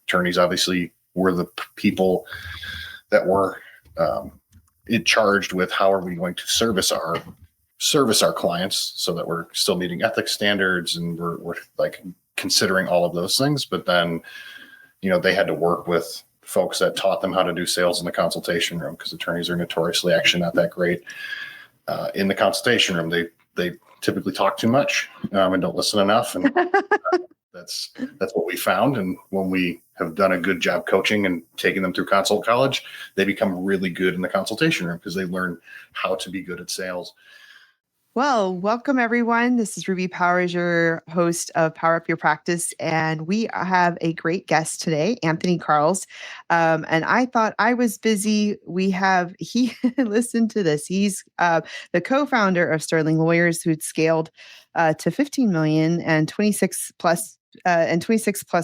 Attorneys obviously were the people that were charged with how are we going to service our clients so that we're still meeting ethics standards, and we're like considering all of those things. But then, they had to work with folks that taught them how to do sales in the consultation room, because attorneys are notoriously actually not that great in the consultation room. They typically talk too much and don't listen enough, and that's what we found. And when we have done a good job coaching and taking them through consult college, they become really good in the consultation room because they learn how to be good at sales. Well, welcome everyone. This is Ruby Powers, your host of Power Up Your Practice, and we have a great guest today, Anthony Karls. And I thought I was busy. He listen to this. He's the co-founder of Sterling Lawyers, who'd scaled to 15 million and 26 plus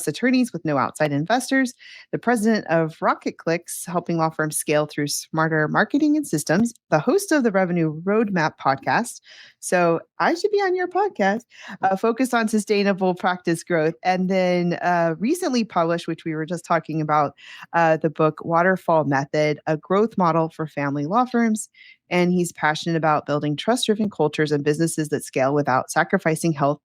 attorneys with no outside investors, the president of Rocket Clicks, helping law firms scale through smarter marketing and systems, the host of the Revenue Roadmap podcast. So I should be on your podcast, focused on sustainable practice growth. And then recently published, which we were just talking about, the book Waterfall Method, a growth model for family law firms. And he's passionate about building trust-driven cultures and businesses that scale without sacrificing health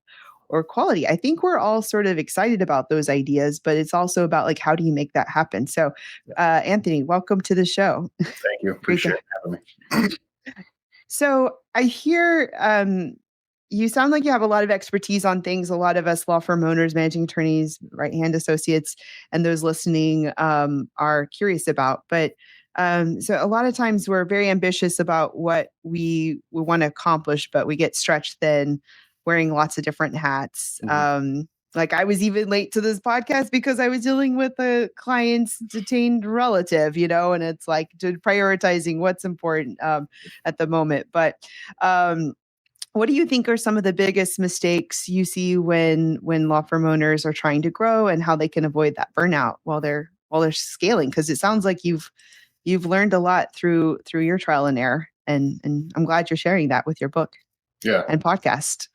or quality. I think we're all sort of excited about those ideas, but it's also about like, how do you make that happen? So Anthony, welcome to the show. Thank you. Appreciate having me. So I hear you sound like you have a lot of expertise on things a lot of us law firm owners, managing attorneys, right-hand associates, and those listening are curious about. But so a lot of times we're very ambitious about what we want to accomplish, but we get stretched thin, wearing lots of different hats. Mm-hmm. Like I was even late to this podcast because I was dealing with a client's detained relative, and it's like prioritizing what's important at the moment. But what do you think are some of the biggest mistakes you see when law firm owners are trying to grow, and how they can avoid that burnout while they're scaling? Because it sounds like you've learned a lot through your trial and error, and I'm glad you're sharing that with your book and podcast.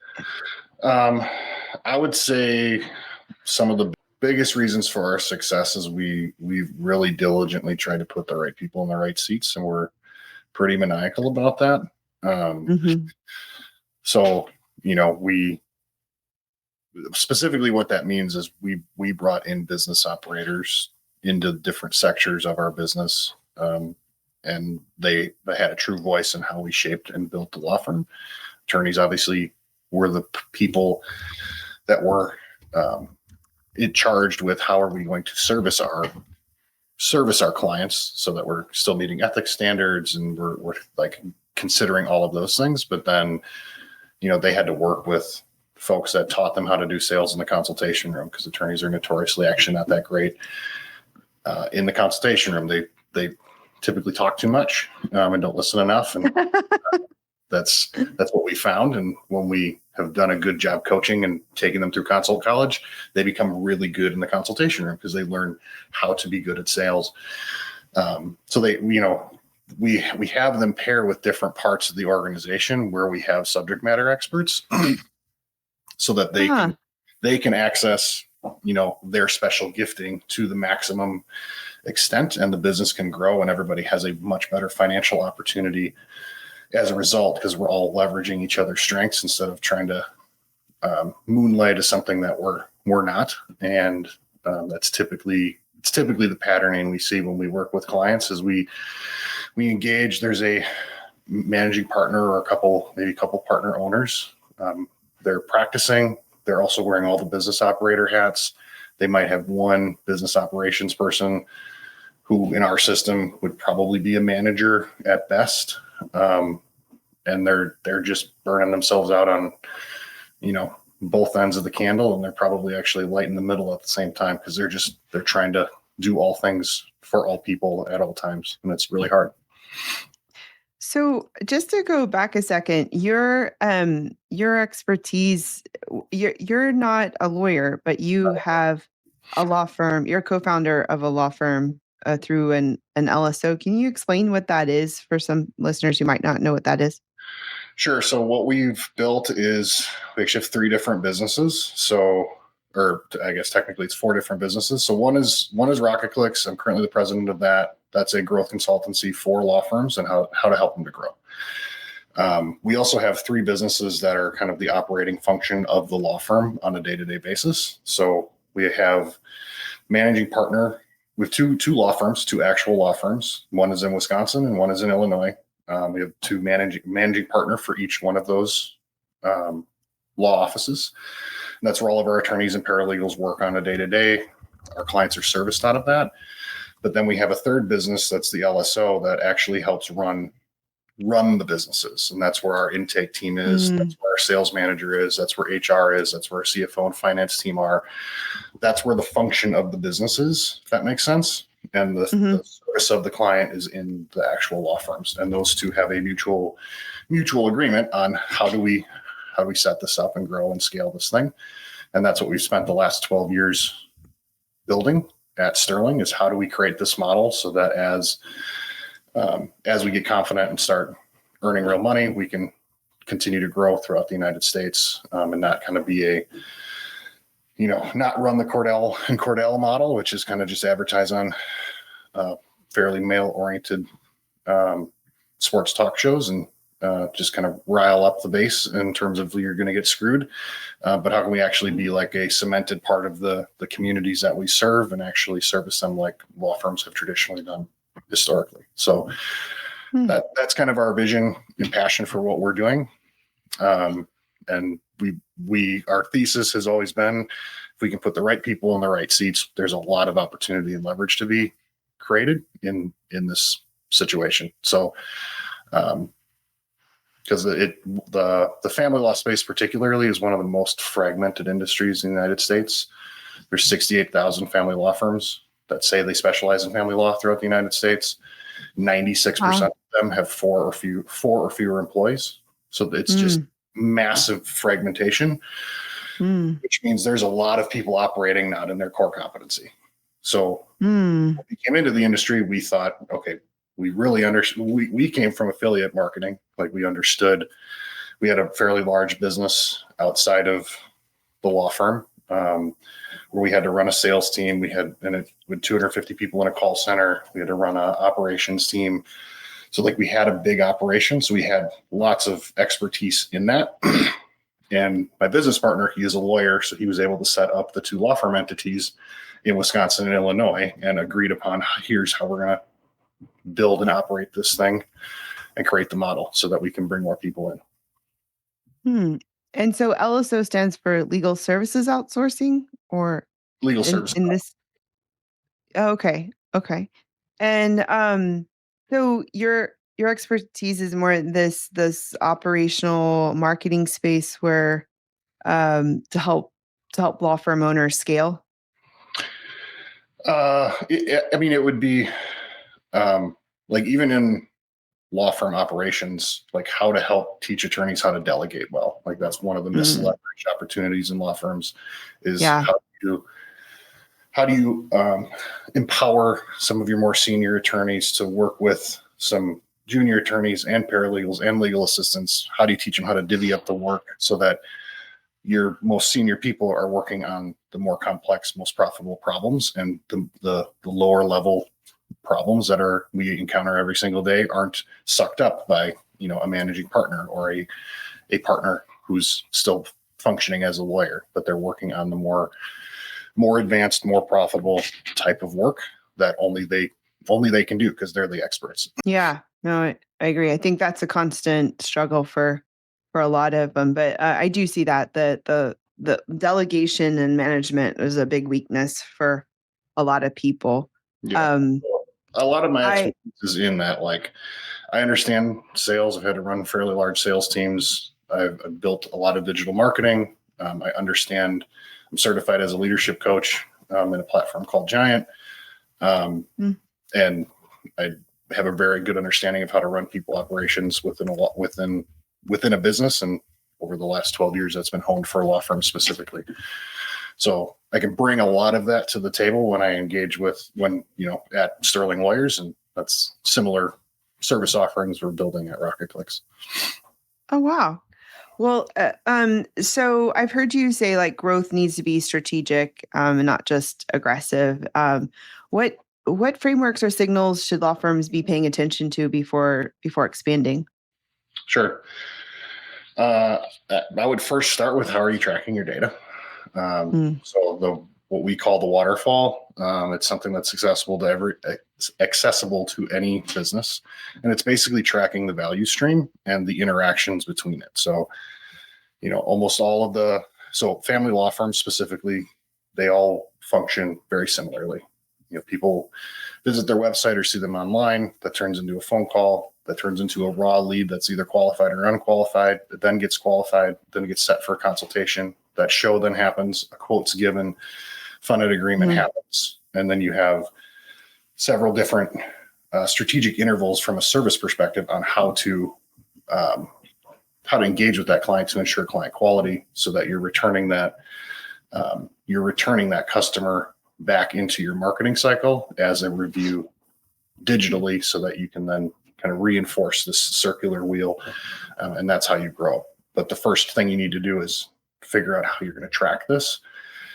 I would say some of the biggest reasons for our success is we really diligently try to put the right people in the right seats, and we're pretty maniacal about that. Mm-hmm. So, we specifically, what that means is we brought in business operators into different sectors of our business, and they had a true voice in how we shaped and built the law firm. Attorneys obviously were the people that were charged with how are we going to service our clients so that we're still meeting ethics standards, and we're like considering all of those things. But then, they had to work with folks that taught them how to do sales in the consultation room, because attorneys are notoriously actually not that great in the consultation room. They typically talk too much and don't listen enough, and that's what we found. And when we have done a good job coaching and taking them through consult college, they become really good in the consultation room because they learn how to be good at sales. So they, we have them pair with different parts of the organization where we have subject matter experts so that they can access, their special gifting to the maximum extent, and the business can grow, and everybody has a much better financial opportunity as a result, because we're all leveraging each other's strengths instead of trying to moonlight as something that we're not. And it's typically the patterning we see when we work with clients. Is we engage. There's a managing partner or maybe a couple partner owners. They're practicing. They're also wearing all the business operator hats. They might have one business operations person who in our system would probably be a manager at best. And they're just burning themselves out on, both ends of the candle, and they're probably actually light in the middle at the same time, because they're trying to do all things for all people at all times. And it's really hard. So just to go back a second, your expertise, you're not a lawyer, but you have a law firm. You're a co-founder of a law firm through an LSO. Can you explain what that is for some listeners who might not know what that is? Sure. So what we've built is we actually have 3 different businesses. So I guess technically it's 4 different businesses. So one is Rocket Clicks. I'm currently the president of that. That's a growth consultancy for law firms and how to help them to grow. We also have 3 businesses that are kind of the operating function of the law firm on a day-to-day basis. So we have managing partner with two law firms, 2 actual law firms. One is in Wisconsin and one is in Illinois. We have 2 managing partner for each one of those law offices. And that's where all of our attorneys and paralegals work on a day-to-day. Our clients are serviced out of that. But then we have a 3rd business that's the LSO that actually helps run the businesses. And that's where our intake team is. That's where our sales manager is. That's where HR is. That's where our CFO and finance team are. That's where the function of the business is, if that makes sense. And the service of the client is in the actual law firms. And those 2 have a mutual agreement on how do we set this up and grow and scale this thing. And that's what we've spent the last 12 years building at Sterling, is how do we create this model so that as we get confident and start earning real money, we can continue to grow throughout the United States, and not kind of be not run the Cordell model, which is kind of just advertise on fairly male-oriented sports talk shows and just kind of rile up the base in terms of you're going to get screwed. But how can we actually be like a cemented part of the communities that we serve and actually service them like law firms have traditionally done historically? So that's kind of our vision and passion for what we're doing. And our thesis has always been, if we can put the right people in the right seats, there's a lot of opportunity and leverage to be created in this situation. So, because the family law space particularly is one of the most fragmented industries in the United States. There's 68,000 family law firms that say they specialize in family law throughout the United States. 96% of them have 4 or fewer employees. So it's just massive fragmentation, which means there's a lot of people operating not in their core competency. So when we came into the industry, we thought, okay, we really understood. We came from affiliate marketing. Like, we understood, we had a fairly large business outside of the law firm, where we had to run a sales team. We had 250 people in a call center. We had to run an operations team. So like, we had a big operation. So we had lots of expertise in that. And my business partner, he is a lawyer. So he was able to set up the 2 law firm entities in Wisconsin and Illinois and agreed upon, here's how we're going to build and operate this thing and create the model so that we can bring more people in. And so LSO stands for legal services outsourcing, or Legal service. in this. Okay. And so your expertise is more in this operational marketing space where to help law firm owners scale. It would be like, even in law firm operations, like how to help teach attorneys how to delegate well. Like, that's one of the misleveraged opportunities in law firms is how do you empower some of your more senior attorneys to work with some junior attorneys and paralegals and legal assistants? How do you teach them how to divvy up the work so that your most senior people are working on the more complex, most profitable problems, and the lower level problems that we encounter every single day aren't sucked up by a managing partner or a partner who's still functioning as a lawyer, but they're working on the more advanced, more profitable type of work that only they can do because they're the experts. Yeah, no, I agree. I think that's a constant struggle for a lot of them, but I do see that the delegation and management is a big weakness for a lot of people. Yeah. A lot of my expertise is in that. Like, I understand sales. I've had to run fairly large sales teams. I've built a lot of digital marketing. I understand. I'm certified as a leadership coach in a platform called Giant. And I have a very good understanding of how to run people operations within a business. And over the last 12 years, that's been honed for a law firm specifically. So I can bring a lot of that to the table when I engage at Sterling Lawyers, and that's similar service offerings we're building at Rocket Clicks. Oh, wow. Well, so I've heard you say like growth needs to be strategic, and not just aggressive. What what frameworks or signals should law firms be paying attention to before expanding? Sure. Uh, I would first start with how are you tracking your data? Mm, So what we call the waterfall, it's something that's accessible to any business, and it's basically tracking the value stream and the interactions between it. So almost all of family law firms specifically, they all function very similarly. People visit their website or see them online. That turns into a phone call. That turns into a raw lead that's either qualified or unqualified. It then gets qualified. Then it gets set for a consultation. That show then happens. A quote's given. Funded agreement mm, happens. And then you have several different strategic intervals from a service perspective on um, how to engage with that client to ensure client quality, so that you're returning that customer back into your marketing cycle as a review digitally, so that you can then kind of reinforce this circular wheel, and that's how you grow. But the first thing you need to do is figure out how you're going to track this,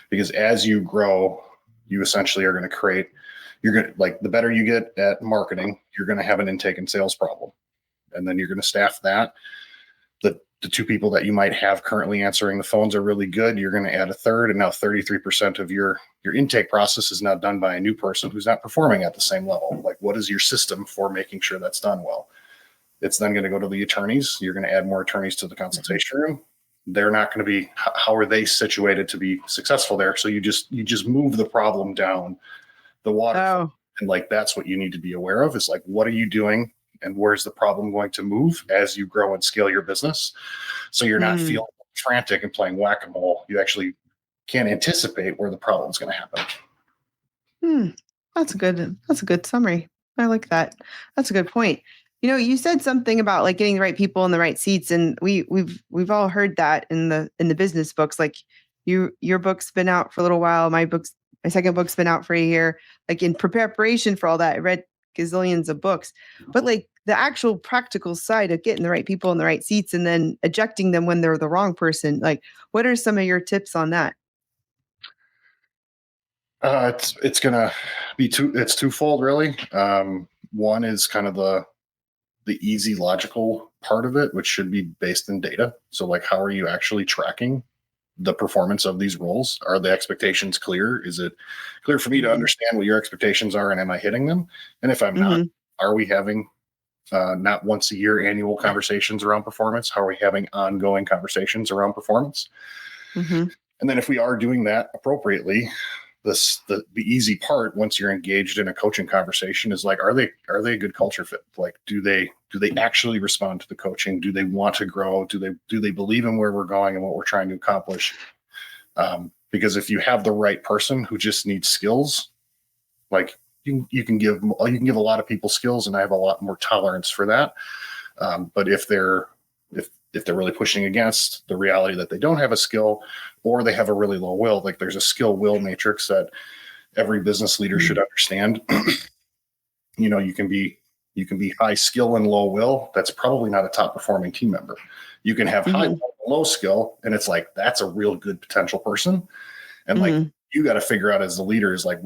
because as you grow, you essentially are going to the better you get at marketing, you're going to have an intake and sales problem, and then you're going to staff that. The two people that you might have currently answering the phones are really good. You're going to add a third, and now 33% of your intake process is now done by a new person who's not performing at the same level. Like, what is your system for making sure that's done well? It's then going to go to the attorneys. You're going to add more attorneys to the consultation room. They're not going to be, how are they situated to be successful there? So you just move the problem down the waterfall. oh, And like, that's what you need to be aware of, is like, what are you doing and where's the problem going to move as you grow and scale your business? So you're not mm, feeling frantic and playing whack-a-mole. You actually can anticipate where the problem's going to happen. mm. That's a good summary. I like that. That's a good point. You said something about like getting the right people in the right seats, and we've all heard that in the business books. Like your book's been out for a little while. My second book's been out for a year. Like in preparation for all that, I read gazillions of books. But like the actual practical side of getting the right people in the right seats and then ejecting them when they're the wrong person, like what are some of your tips on that? It's gonna be it's twofold, really. One is kind of the easy logical part of it, which should be based in data. So like, how are you actually tracking the performance of these roles? Are the expectations clear? Is it clear for me to Mm-hmm. understand what your expectations are, and am I hitting them? And if I'm not, Mm-hmm. are we having not once a year annual conversations around performance? How are we having ongoing conversations around performance? Mm-hmm. And then if we are doing that appropriately, the easy part, once you're engaged in a coaching conversation, is like, are they a good culture fit? Like, do they actually respond to the coaching? Do they want to grow? Do they believe in where we're going and what we're trying to accomplish? Because if you have the right person who just needs skills, like, you can give a lot of people skills, and I have a lot more tolerance for that. But if they're really pushing against the reality that they don't have a skill, or they have a really low will, like, there's a skill will matrix that every business leader should understand. You can be high skill and low will. That's probably not a top performing team member. You can have high Mm-hmm. will, low skill, and it's like, that's a real good potential person. And like, Mm-hmm. you got to figure out as the leader, is like,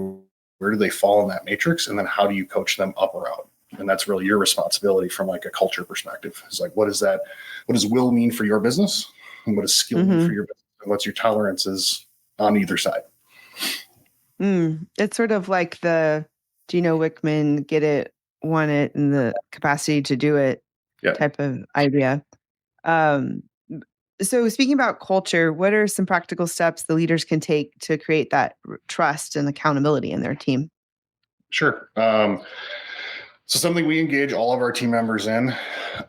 where do they fall in that matrix, and then how do you coach them up or out? And that's really your responsibility from like a culture perspective. It's like, what does will mean for your business, and what does skill mean for Mm-hmm. your business, and what's your tolerances on either side? It's sort of like the Gino Wickman get it, want it, and the capacity to do it Yeah, type of idea. Um, so speaking about culture, what are some practical steps the leaders can take to create that trust and accountability in their team? sure. So something we engage all of our team members in.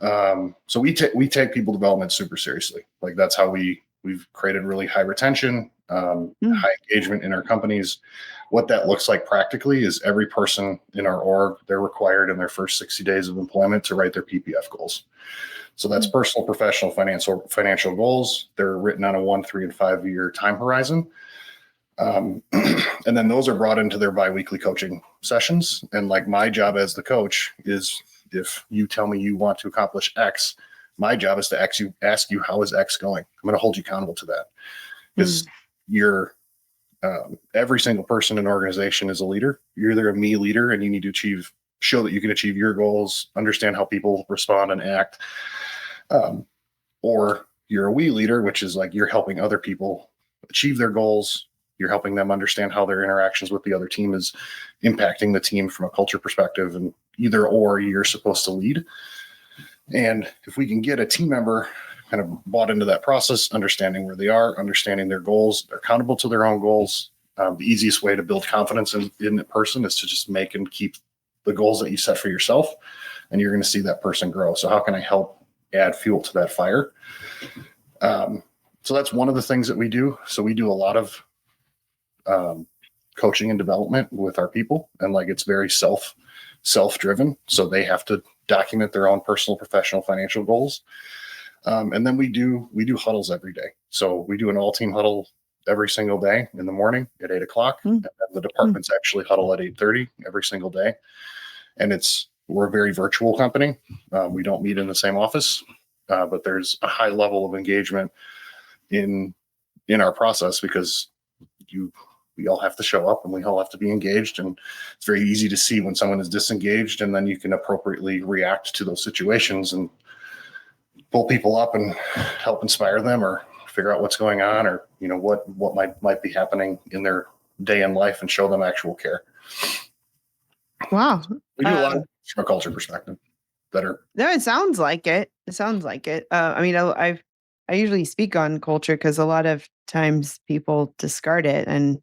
So we take people development super seriously. Like, that's how we've created really high retention, Mm, high engagement in our companies. What that looks like practically is every person in our org, they're required in their first 60 days of employment to write their PPF goals. So that's mm, personal, professional, financial goals. They're written on a 1, 3, and 5 year time horizon. Um, and then those are brought into their biweekly coaching sessions. And like, my job as the coach is, if you tell me you want to accomplish X, My job is to ask you, how is X going? I'm going to hold you accountable to that, because you're every single person in an organization is a leader. You're either a me leader, and you need to show that you can achieve your goals, understand how people respond and act, or you're a we leader, which is like you're helping other people achieve their goals. You're helping them understand how their interactions with the other team is impacting the team from a culture perspective, and either or you're supposed to lead. And if we can get a team member kind of bought into that process, understanding where they are, understanding their goals, they're accountable to their own goals. The easiest way to build confidence in a person is to just make and keep the goals that you set for yourself, and you're going to see that person grow. So how can I help add fuel to that fire? So that's one of the things that we do. So we do a lot of coaching and development with our people, and like it's very self-driven. So they have to document their own personal, professional, financial goals. And then we do huddles every day. So we do an all-team huddle every single day in the morning at 8:00. And then the departments actually huddle at 8:30 every single day. And we're a very virtual company. We don't meet in the same office, but there's a high level of engagement in our process, because we all have to show up and we all have to be engaged. And it's very easy to see when someone is disengaged, and then you can appropriately react to those situations and pull people up and help inspire them, or figure out what's going on, or, what might be happening in their day in life, and show them actual care. Wow. We do a lot from a culture perspective No, it sounds like it. I usually speak on culture because a lot of times people discard it, and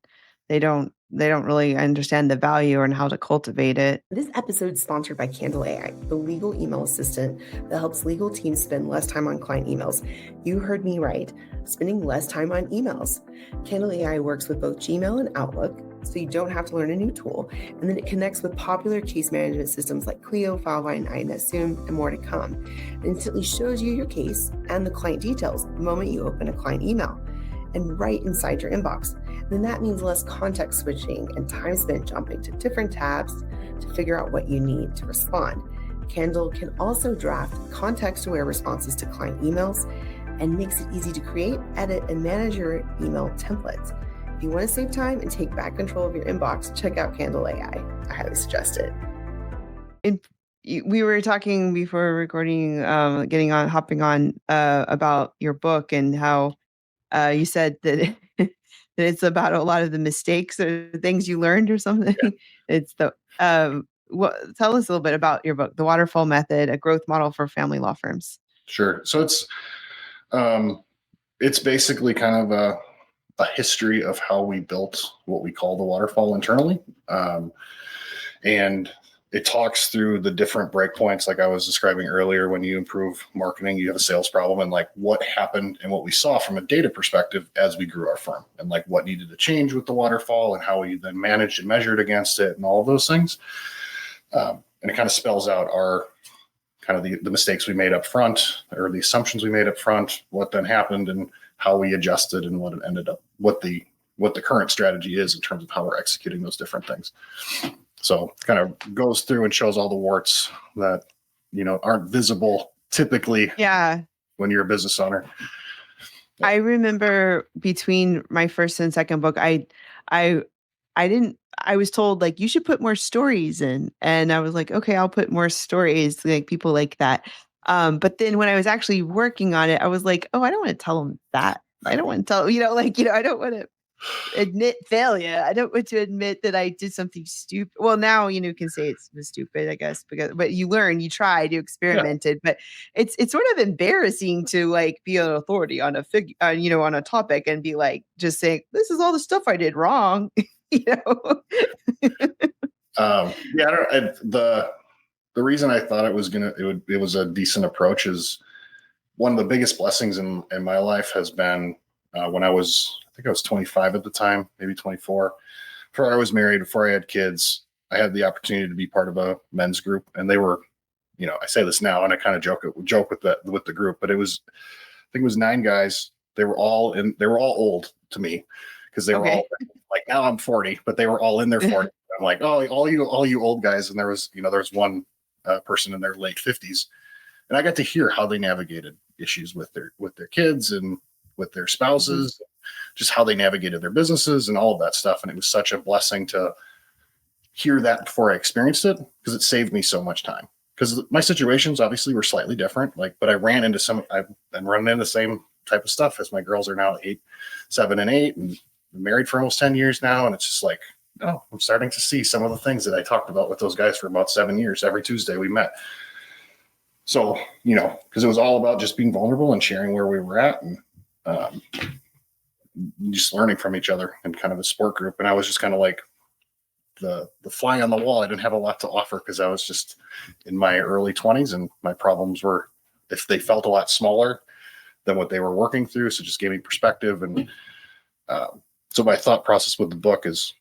they don't really understand the value and how to cultivate it. This episode is sponsored by Candle AI, the legal email assistant that helps legal teams spend less time on client emails. You heard me right, spending less time on emails. Candle AI works with both Gmail and Outlook, so you don't have to learn a new tool. And then it connects with popular case management systems like Clio, Filevine, iNetSoon, and more to come. It instantly shows you your case and the client details the moment you open a client email, and right inside your inbox. Then that means less context switching and time spent jumping to different tabs to figure out what you need to respond. Candle can also draft context-aware responses to client emails and makes it easy to create, edit, and manage your email templates. If you want to save time and take back control of your inbox, check out Candle AI. I highly suggest it. We were talking before recording, hopping on about your book, and how you said that that it's about a lot of the mistakes or things you learned or something. Yeah. It's tell us a little bit about your book, The Waterfall Method, a growth model for family law firms. Sure. So it's basically kind of a history of how we built what we call the waterfall internally. And it talks through the different breakpoints, like I was describing earlier. When you improve marketing, you have a sales problem, and like what happened and what we saw from a data perspective as we grew our firm, and like what needed to change with the waterfall, and how we then managed and measured against it, and all of those things. And it kind of spells out our kind of the mistakes we made up front, or the assumptions we made up front, what then happened, and how we adjusted, and what it ended up, what the current strategy is in terms of how we're executing those different things. So kind of goes through and shows all the warts that, aren't visible typically. Yeah. When you're a business owner. Yeah. I remember between my first and second book, I was told, like, you should put more stories in. And I was like, okay, I'll put more stories, like people like that. But then when I was actually working on it, I was like, oh, I don't want to tell them that. I don't want to tell, I don't want to admit failure. I don't want to admit that I did something stupid. Well, now, you can say it's stupid, I guess, but you learn, you tried, you experimented, but it's sort of embarrassing to like be an authority on on a topic and be like, just saying, this is all the stuff I did wrong. The reason I thought it was a decent approach is one of the biggest blessings in my life has been when I was 25 at the time, maybe 24. Before I was married, before I had kids, I had the opportunity to be part of a men's group, and they were, I say this now and I kind of joke with the group, but I think it was 9 guys. They were all old to me, because they were all like, now I'm 40, but they were all in their 40s. I'm like, oh, all you old guys. And there was one person in their late 50s. And I got to hear how they navigated issues with their kids and with their spouses, just how they navigated their businesses and all of that stuff. And it was such a blessing to hear that before I experienced it, because it saved me so much time. Because my situations obviously were slightly different, but I've run into the same type of stuff as my girls are now 8, 7, and 8, and been married for almost 10 years now. And it's just like, oh, I'm starting to see some of the things that I talked about with those guys for about 7 years. Every Tuesday we met. So, because it was all about just being vulnerable and sharing where we were at, and just learning from each other and kind of a support group. And I was just kind of like the fly on the wall. I didn't have a lot to offer because I was just in my early 20s, and my problems were, if they felt a lot smaller than what they were working through. So just gave me perspective. And so my thought process with the book is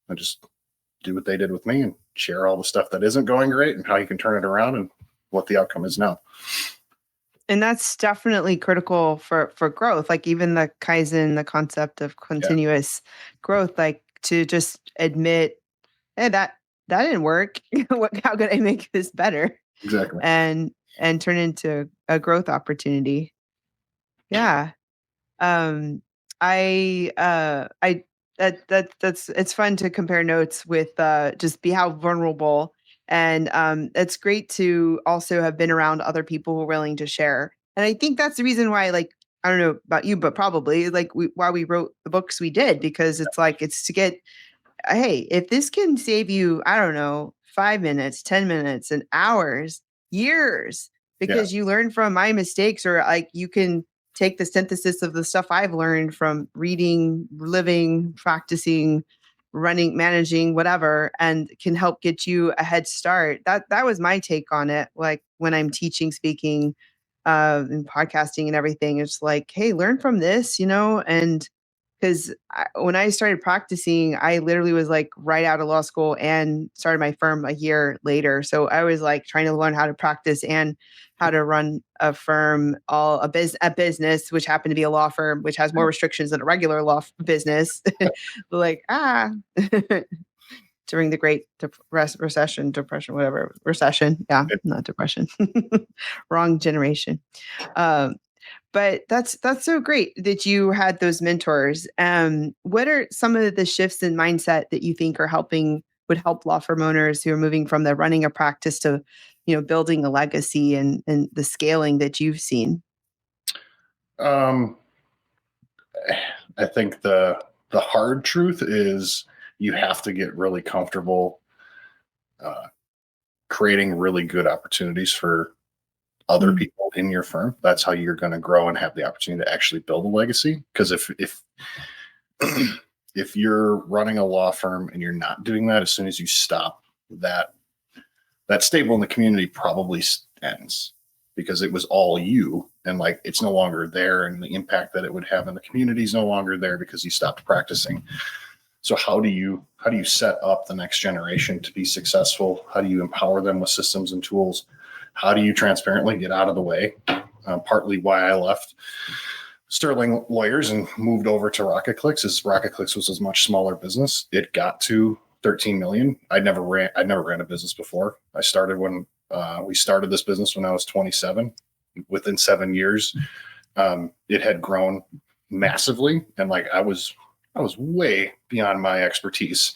I just do what they did with me and share all the stuff that isn't going great and how you can turn it around and what the outcome is now. And that's definitely critical for growth. Like even the Kaizen, the concept of continuous growth, like to just admit, hey, that didn't work. How could I make this better? Exactly. And turn into a growth opportunity. Yeah. It's fun to compare notes with just be how vulnerable. And it's great to also have been around other people who are willing to share. And I think that's the reason why, like, I don't know about you, but probably why we wrote the books we did, because it's to get, hey, if this can save you, I don't know, 5 minutes, 10 minutes, and hours, years, because you learn from my mistakes, or like you can take the synthesis of the stuff I've learned from reading, living, practicing, running, managing, whatever, and can help get you a head start. That was my take on it. Like when I'm teaching, speaking, and podcasting and everything, it's like, hey, learn from this, and because when I started practicing, I literally was like right out of law school and started my firm a year later. So I was like trying to learn how to practice and how to run a firm, a business, which happened to be a law firm, which has more restrictions than a regular law business. Like, during the Great Recession, Yeah, not depression. Wrong generation. But that's so great that you had those mentors. What are some of the shifts in mindset that you think would help law firm owners who are moving from the running a practice to, building a legacy and the scaling that you've seen? I think the hard truth is you have to get really comfortable creating really good opportunities for other people in your firm. That's how you're going to grow and have the opportunity to actually build a legacy. Because if you're running a law firm and you're not doing that, as soon as you stop, that stable in the community probably ends, because it was all you, and like it's no longer there, and the impact that it would have in the community is no longer there because you stopped practicing. So how do you set up the next generation to be successful? How do you empower them with systems and tools? How do you transparently get out of the way? Partly why I left Sterling Lawyers and moved over to RocketClicks is RocketClicks was a much smaller business. It got to 13 million. I'd never ran a business before. I started when we started this business when I was 27. Within 7 years, it had grown massively, and like I was way beyond my expertise,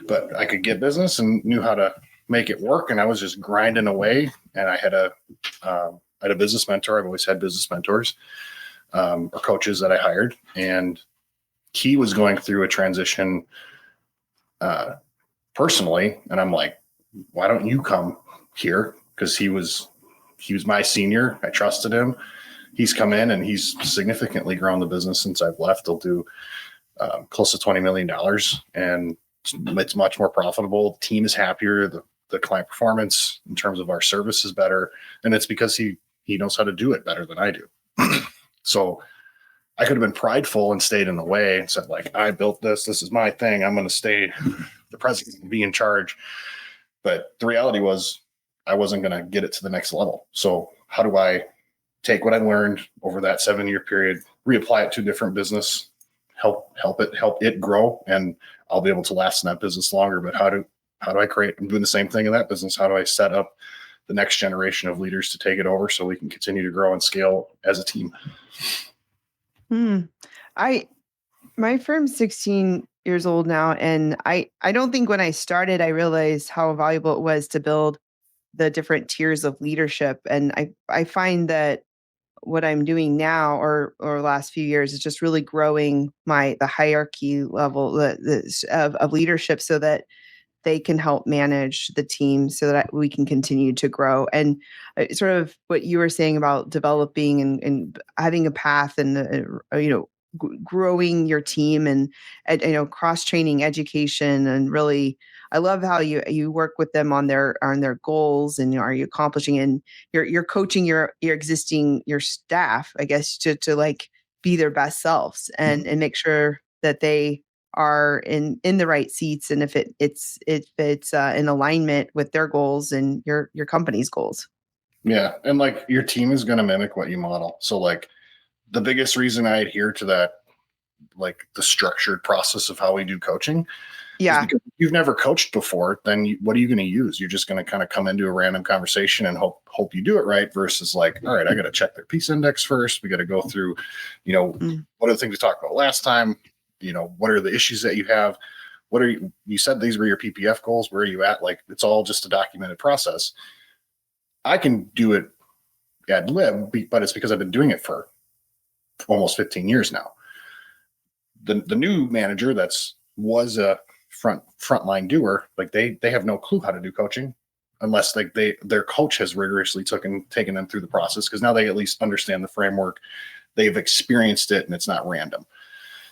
but I could get business and knew how to make it work. And I was just grinding away. And I had a business mentor. I've always had business mentors or coaches that I hired. And he was going through a transition personally. And I'm like, why don't you come here? Because he was my senior. I trusted him. He's come in and he's significantly grown the business since I've left. They'll do close to $20 million, and it's much more profitable. The team is happier. The client performance in terms of our service is better. And it's because he knows how to do it better than I do. So I could have been prideful and stayed in the way and said, like, I built this is my thing. I'm going to stay the president and be in charge. But the reality was I wasn't going to get it to the next level. So how do I take what I learned over that 7-year period, reapply it to a different business, help it grow, and I'll be able to last in that business longer. But how do I create? I'm doing the same thing in that business. How do I set up the next generation of leaders to take it over so we can continue to grow and scale as a team. My firm's 16 years old now, and I don't think when I started I realized how valuable it was to build the different tiers of leadership. And I find that what I'm doing now or last few years is just really growing the hierarchy level of leadership so that they can help manage the team so that we can continue to grow. And sort of what you were saying about developing and having a path and, growing your team and cross training education. And really, I love how you work with them on their goals and are you accomplishing, and you're coaching your staff, I guess, to like be their best selves and make sure that they are in the right seats, and if it's in alignment with their goals and your company's goals. Yeah. And like your team is going to mimic what you model. So like the biggest reason I adhere to that, like the structured process of how we do coaching, is because if you've never coached before, then what are you going to use? You're just going to kind of come into a random conversation and hope you do it right, versus like, all right, I got to check their peace index first. We got to go through, what are the things we talked about last time? What are the issues that you have? What are you said these were your PPF goals. Where are you at? Like, it's all just a documented process. I can do it ad lib, but it's because I've been doing it for almost 15 years now. The new manager was a frontline doer, like they have no clue how to do coaching unless like their coach has rigorously taken them through the process, because now they at least understand the framework. They've experienced it and it's not random.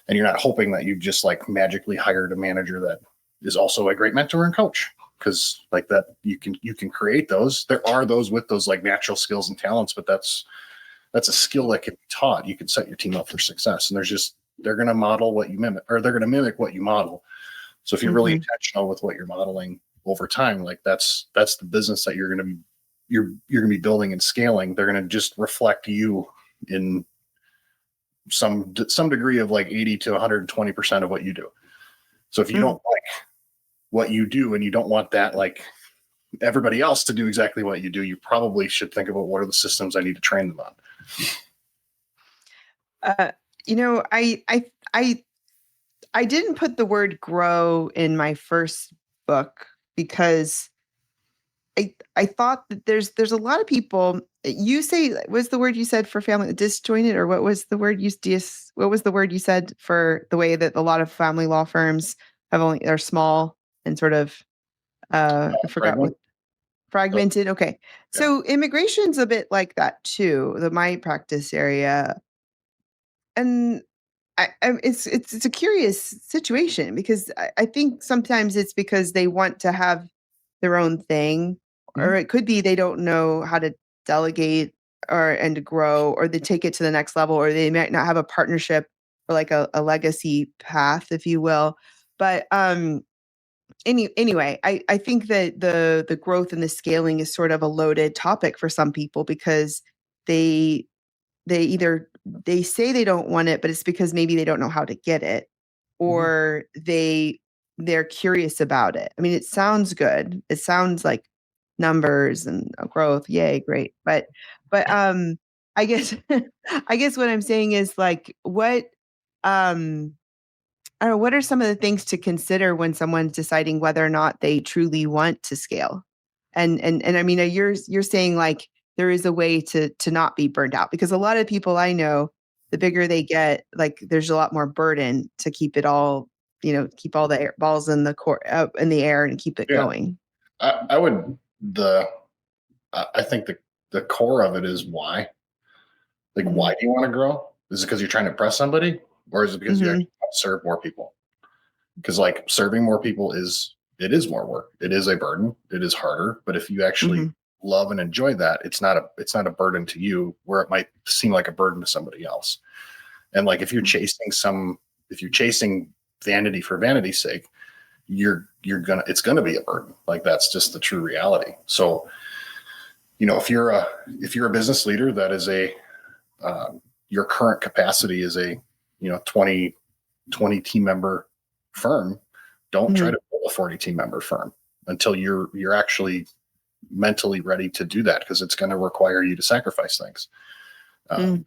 And you're not hoping that you just like magically hired a manager that is also a great mentor and coach, because like that you can create those. There are those with those like natural skills and talents, but that's a skill that can be taught. You can set your team up for success, and they're going to model what you mimic, or they're going to mimic what you model. So if you're really intentional with what you're modeling over time, like that's the business that you're going to be building and scaling. They're going to just reflect you in some degree of like 80 to 120% of what you do. So if you don't like what you do and you don't want that like everybody else to do exactly what you do, you probably should think about what are the systems I need to train them on. I didn't put the word grow in my first book because I thought that there's a lot of people. You say, was the word you said for family disjointed, or what was the word you said for the way that a lot of family law firms are small and sort of I forgot what fragmented. Okay. Yeah. So immigration's a bit like that too, my practice area. And it's a curious situation because I think sometimes it's because they want to have their own thing, or it could be they don't know how to delegate and to grow, or they take it to the next level, or they might not have a partnership or like a legacy path, if you will. But anyway, I think that the growth and the scaling is sort of a loaded topic for some people because they say they don't want it, but it's because maybe they don't know how to get it, or they're curious about it. I mean, it sounds good. It sounds like numbers and growth. Yay, great. But I guess what I'm saying is like what I don't know, what are some of the things to consider when someone's deciding whether or not they truly want to scale? And I mean, you're saying like there is a way to not be burned out, because a lot of people I know, the bigger they get, like there's a lot more burden to keep it all, keep all the balls in the court up in the air and keep it going. I think the core of it is why. Like, why do you want to grow? Is it because you're trying to impress somebody, or is it because you actually want to serve more people? Because like serving more people is more work. It is a burden. It is harder. But if you actually love and enjoy that, it's not a burden to you, where it might seem like a burden to somebody else. And like if you're chasing vanity for vanity's sake, it's gonna be a burden. Like that's just the true reality. So, if you're a business leader that is your current capacity is a 20 team member firm, don't try to build a 40 team member firm until you're actually mentally ready to do that, because it's going to require you to sacrifice things. The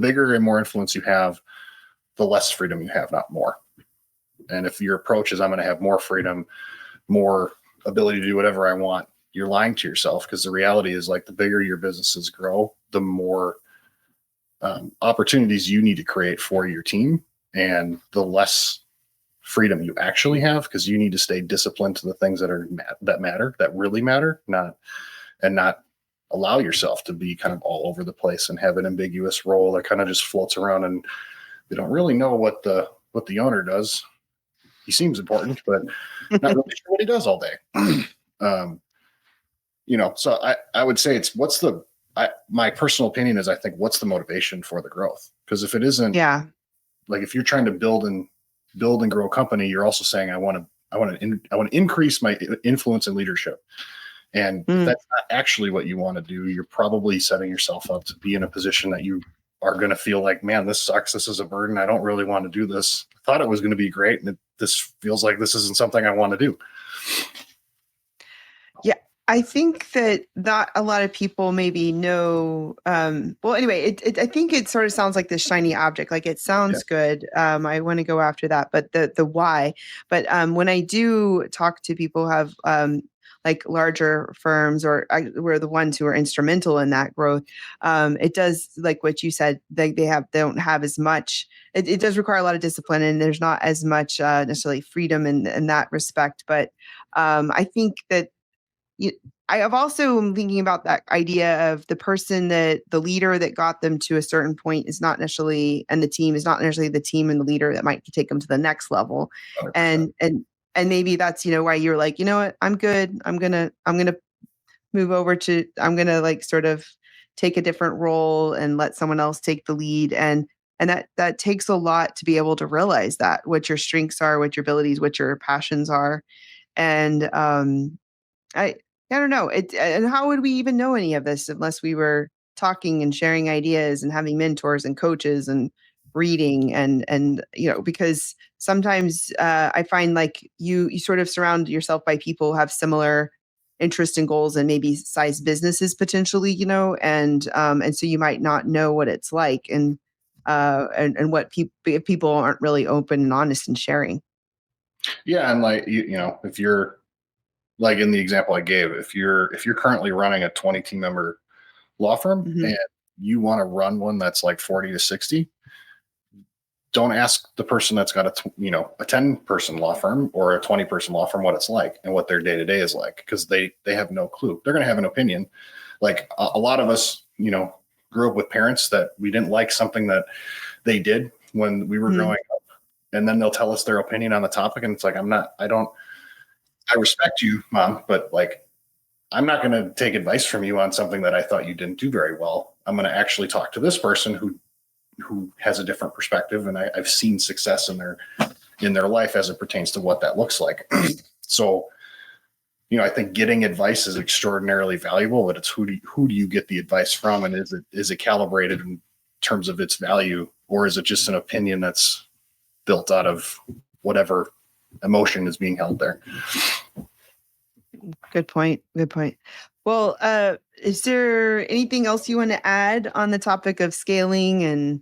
bigger and more influence you have, the less freedom you have, not more. And if your approach is, I'm going to have more freedom, more ability to do whatever I want, you're lying to yourself, because the reality is, like, the bigger your businesses grow, the more opportunities you need to create for your team, and the less freedom you actually have, because you need to stay disciplined to the things that really matter, not allow yourself to be kind of all over the place and have an ambiguous role that kind of just floats around, and they don't really know what the owner does. He seems important, but not really sure what he does all day. So I would say it's my personal opinion is, I think, what's the motivation for the growth? Because if it isn't, like, if you're trying to build and grow a company, you're also saying, I want to increase my influence and leadership. And if that's not actually what you want to do, you're probably setting yourself up to be in a position that you are going to feel like, man, this sucks. This is a burden. I don't really want to do this. I thought it was going to be great, and this feels like this isn't something I want to do. Yeah, I think that not a lot of people maybe know. Well, anyway, I think it sort of sounds like this shiny object. Like, it sounds good. I want to go after that, but the why. But when I do talk to people who have like larger firms, or we're the ones who are instrumental in that growth, it does, like what you said, they don't have as much. It does require a lot of discipline, and there's not as much necessarily freedom in that respect. But I think that I have also am thinking about that idea of the leader that got them to a certain point is not necessarily, and the team is not necessarily the team and the leader that might take them to the next level. 100%. And maybe that's, why you're like, you know what, I'm good. I'm going to move over to, I'm going to like sort of take a different role and let someone else take the lead. And that takes a lot to be able to realize that, what your strengths are, what your abilities, what your passions are. And I don't know. And how would we even know any of this unless we were talking and sharing ideas and having mentors and coaches and reading and because sometimes I find like you sort of surround yourself by people who have similar interests and goals and maybe size businesses potentially, and so you might not know what it's like, and what people aren't really open and honest in sharing. Yeah, and like if you're, like in the example I gave, if you're currently running a 20 team member law firm and you want to run one that's like 40 to 60, don't ask the person that's got a 10 person law firm or a 20 person law firm what it's like and what their day to day is like, because they have no clue. They're going to have an opinion. Like a lot of us, grew up with parents that we didn't like something that they did when we were growing up, and then they'll tell us their opinion on the topic, and it's like, I respect you, Mom, but like, I'm not going to take advice from you on something that I thought you didn't do very well. I'm going to actually talk to this person who has a different perspective, and I've seen success in their life as it pertains to what that looks like. So, I think getting advice is extraordinarily valuable, but it's who do you get the advice from, and is it calibrated in terms of its value, or is it just an opinion that's built out of whatever emotion is being held there? Good point. Well, is there anything else you want to add on the topic of scaling and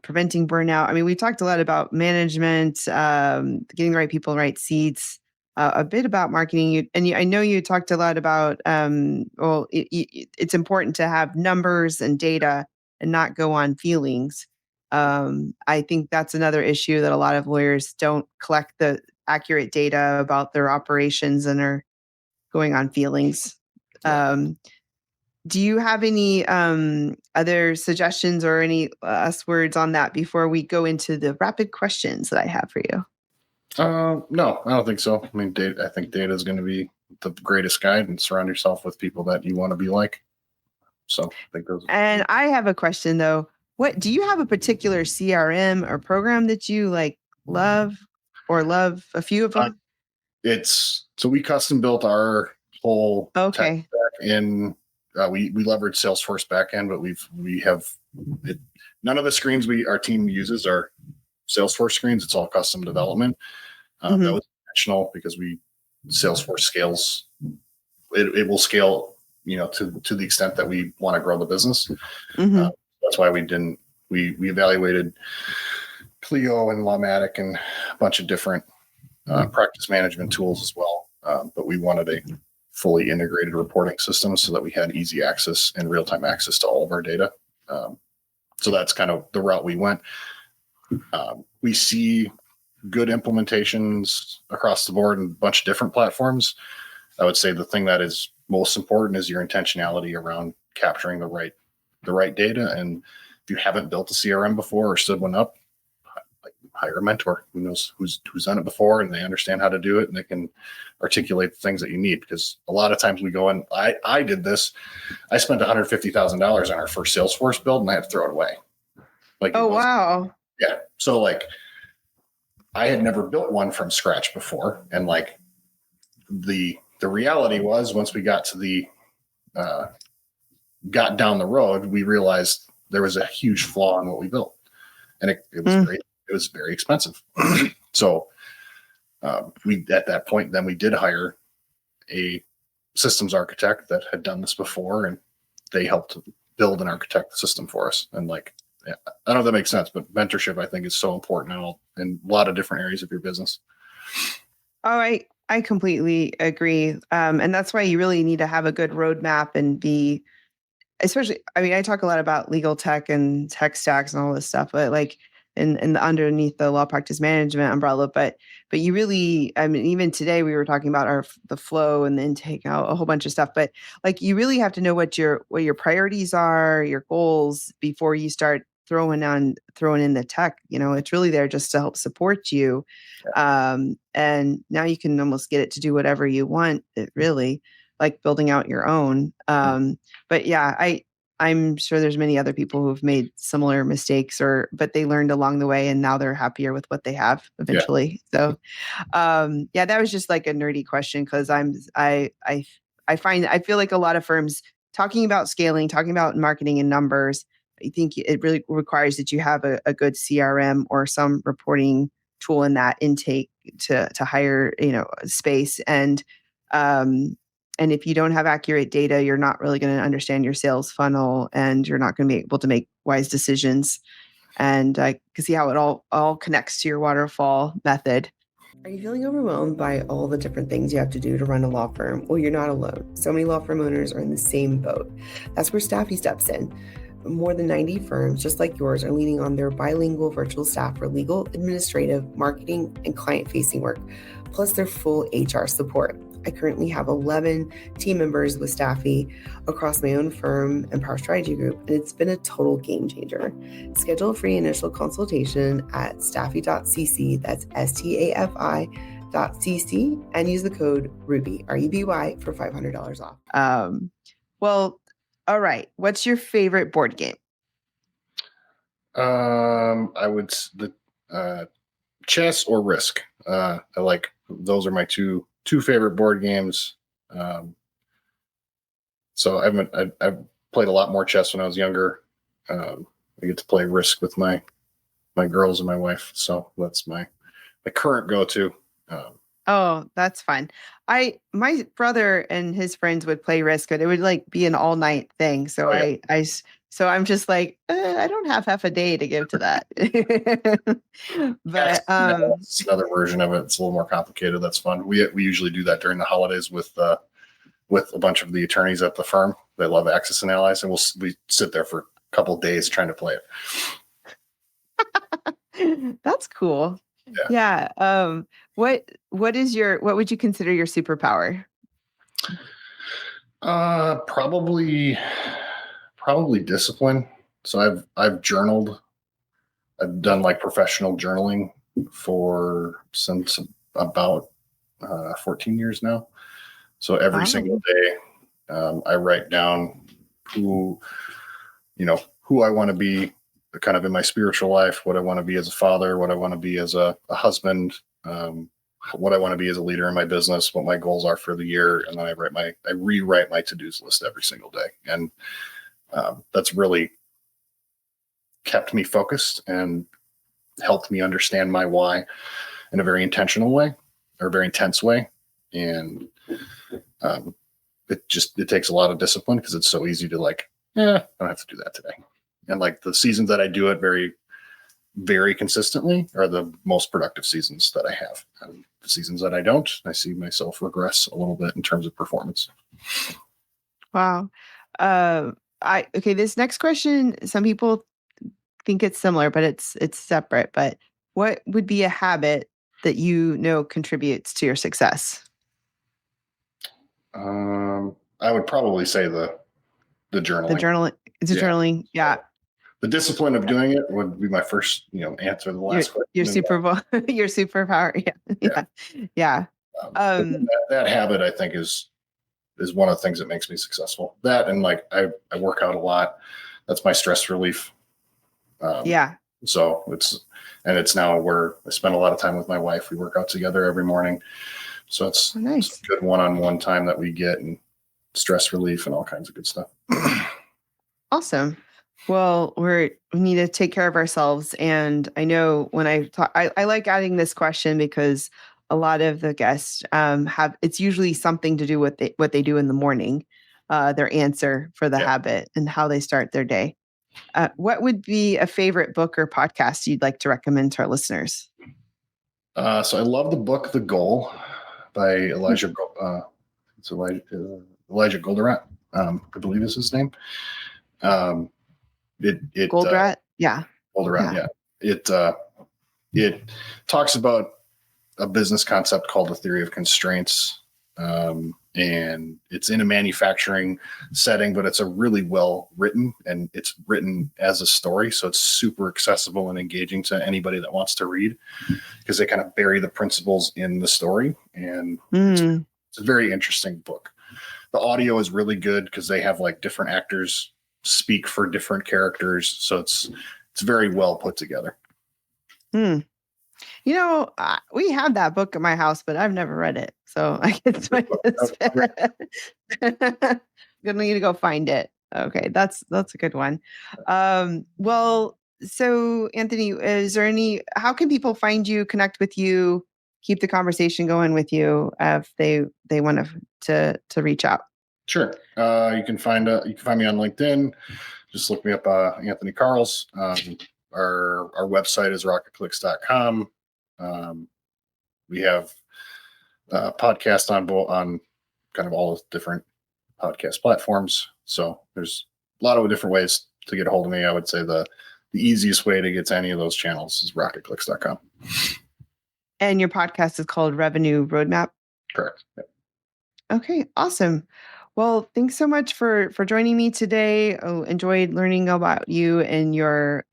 preventing burnout? I mean, we talked a lot about management, getting the right people in the right seats, a bit about marketing. I know you talked a lot about, it's important to have numbers and data and not go on feelings. I think that's another issue, that a lot of lawyers don't collect the accurate data about their operations and are going on feelings. Do you have any other suggestions or any last words on that before we go into the rapid questions that I have for you? No, I don't think so. I mean, I think data is going to be the greatest guide, and surround yourself with people that you want to be like. So I think those. And I have a question though. What do you have a particular CRM or program that you like love, or love a few of them? So we custom built our whole tech Okay. stack in. We leverage Salesforce backend, but we have it. None of the screens our team uses are Salesforce screens. It's all custom development. That was intentional because we Salesforce scales. It will scale, to the extent that we want to grow the business. Mm-hmm. That's why we evaluated Clio and Lawmatic and a bunch of different practice management tools as well. But we wanted a fully integrated reporting system so that we had easy access and real-time access to all of our data. So that's kind of the route we went. We see good implementations across the board in a bunch of different platforms. I would say the thing that is most important is your intentionality around capturing the right data. And if you haven't built a CRM before or stood one up, hire a mentor who knows who's done it before, and they understand how to do it, and they can articulate the things that you need. Because a lot of times we go in, I did this. I spent $150,000 on our first Salesforce build, and I had to throw it away. Wow. Yeah. So I had never built one from scratch before. And the reality was, once we got to got down the road, we realized there was a huge flaw in what we built. And it was very expensive. So we, at that point, then we did hire a systems architect that had done this before, and they helped build and architect the system for us. And I don't know if that makes sense, but mentorship, I think, is so important in a lot of different areas of your business. Oh, I completely agree. And that's why you really need to have a good roadmap and especially, I talk a lot about legal tech and tech stacks and all this stuff, but in the underneath the law practice management umbrella, but you really, even today we were talking about the flow and the intake, a whole bunch of stuff, but you really have to know what your priorities are, your goals, before you start throwing in the tech. It's really there just to help support you. And now you can almost get it to do whatever you want, it really, like building out your own. But yeah, I'm sure there's many other people who've made similar mistakes, but they learned along the way, and now they're happier with what they have eventually. Yeah. So, that was just a nerdy question, because I feel like a lot of firms talking about scaling, talking about marketing and numbers, I think it really requires that you have a good CRM or some reporting tool in that intake to hire, space. And if you don't have accurate data, you're not really going to understand your sales funnel, and you're not going to be able to make wise decisions. And I can see how it all connects to your waterfall method. Are you feeling overwhelmed by all the different things you have to do to run a law firm? Well, you're not alone. So many law firm owners are in the same boat. That's where Staffy steps in. More than 90 firms just like yours are leaning on their bilingual virtual staff for legal, administrative, marketing, and client-facing work, plus their full HR support. I currently have 11 team members with Staffy across my own firm and Power Strategy Group, and it's been a total game changer. Schedule a free initial consultation at staffy.cc, that's stafi.cc, and use the code RUBY, R-U-B-Y, for $500 off. Well, all right. What's your favorite board game? I would chess or Risk. Those are my two favorite board games. So I've played a lot more chess when I was younger. I get to play Risk with my girls and my wife. So that's my current go-to. Oh, that's fun. My brother and his friends would play Risk, but it would be an all night thing. So so I'm just I don't have half a day to give to that. But it's another version of it. It's a little more complicated. That's fun. We usually do that during the holidays with a bunch of the attorneys at the firm. They love Axis and Allies, and we sit there for a couple of days trying to play it. That's cool. Yeah. What would you consider your superpower? Probably discipline. So I've journaled. I've done professional journaling since about 14 years now. So every single day, I write down who I want to be, kind of in my spiritual life, what I want to be as a father, what I want to be as a husband, what I want to be as a leader in my business, what my goals are for the year. And then I rewrite my to-dos list every single day. And that's really kept me focused and helped me understand my why in a very intentional way, or a very intense way. And it takes a lot of discipline because it's so easy to like, I don't have to do that today. And like the seasons that I do it very, very consistently are the most productive seasons that I have. And the seasons that I don't, I see myself regress a little bit in terms of performance. Wow. This next question, some people think it's similar, but it's separate. But what would be a habit that you know contributes to your success? I would probably say the journaling. The journaling. It's a journaling. Yeah. The discipline of doing it would be my first, answer to the last question. Your your superpower. Yeah. That habit, I think, is one of the things that makes me successful. That and like I work out a lot. That's my stress relief. So it's now where I spend a lot of time with my wife. We work out together every morning. So it's nice. It's good one-on-one time that we get, and stress relief and all kinds of good stuff. Awesome. Well, we need to take care of ourselves. And I know when I talk, I like adding this question because a lot of the guests it's usually something to do with what they do in the morning, their answer for the habit and how they start their day. What would be a favorite book or podcast you'd like to recommend to our listeners? So I love the book, The Goal by Elijah. It's Elijah Goldratt, I believe is his name. Goldratt? Goldratt, yeah. It talks about a business concept called the theory of constraints. And it's in a manufacturing setting, but it's a really well written, and it's written as a story. So it's super accessible and engaging to anybody that wants to read, because they kind of bury the principles in the story. And it's a very interesting book. The audio is really good because they have like different actors speak for different characters. So it's very well put together. We have that book at my house, but I've never read it. So I guess gonna need to go find it. Okay, that's a good one. Well, so Anthony, how can people find you, connect with you, keep the conversation going with you if they want to reach out? Sure. You can find me on LinkedIn. Just look me up, Anthony Karls. Our website is rocketclicks.com. We have podcasts on kind of all the different podcast platforms. So there's a lot of different ways to get a hold of me. I would say the easiest way to get to any of those channels is rocketclicks.com. And your podcast is called Revenue Roadmap? Correct. Yep. Okay, awesome. Well, thanks so much for joining me today. Enjoyed learning about you and your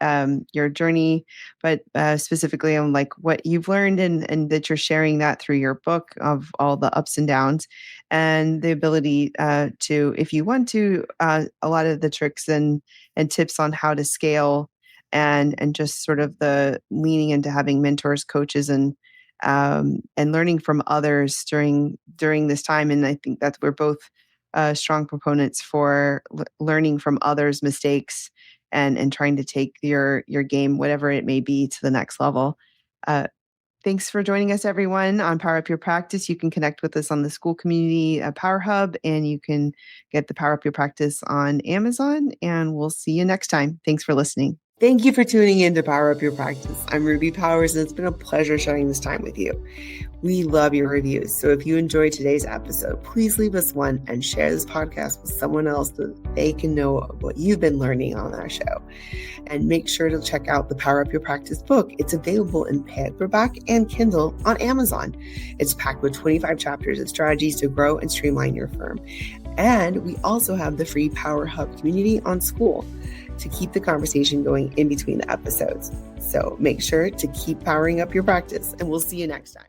journey, but specifically on like what you've learned and that you're sharing that through your book of all the ups and downs, and the ability to, if you want to, a lot of the tricks and tips on how to scale, and just sort of the leaning into having mentors, coaches, and learning from others during this time. And I think that we're both strong proponents for learning from others' mistakes and trying to take your game, whatever it may be, to the next level. Thanks for joining us, everyone, on Power Up Your Practice. You can connect with us on the School Community Power Hub, and you can get the Power Up Your Practice on Amazon. And we'll see you next time. Thanks for listening. Thank you for tuning in to Power Up Your Practice. I'm Ruby Powers, and it's been a pleasure sharing this time with you. We love your reviews, so if you enjoyed today's episode, please leave us one and share this podcast with someone else so that they can know what you've been learning on our show. And make sure to check out the Power Up Your Practice book. It's available in paperback and Kindle on Amazon. It's packed with 25 chapters of strategies to grow and streamline your firm. And we also have the free Power Hub community on School to keep the conversation going in between the episodes. So make sure to keep powering up your practice, and we'll see you next time.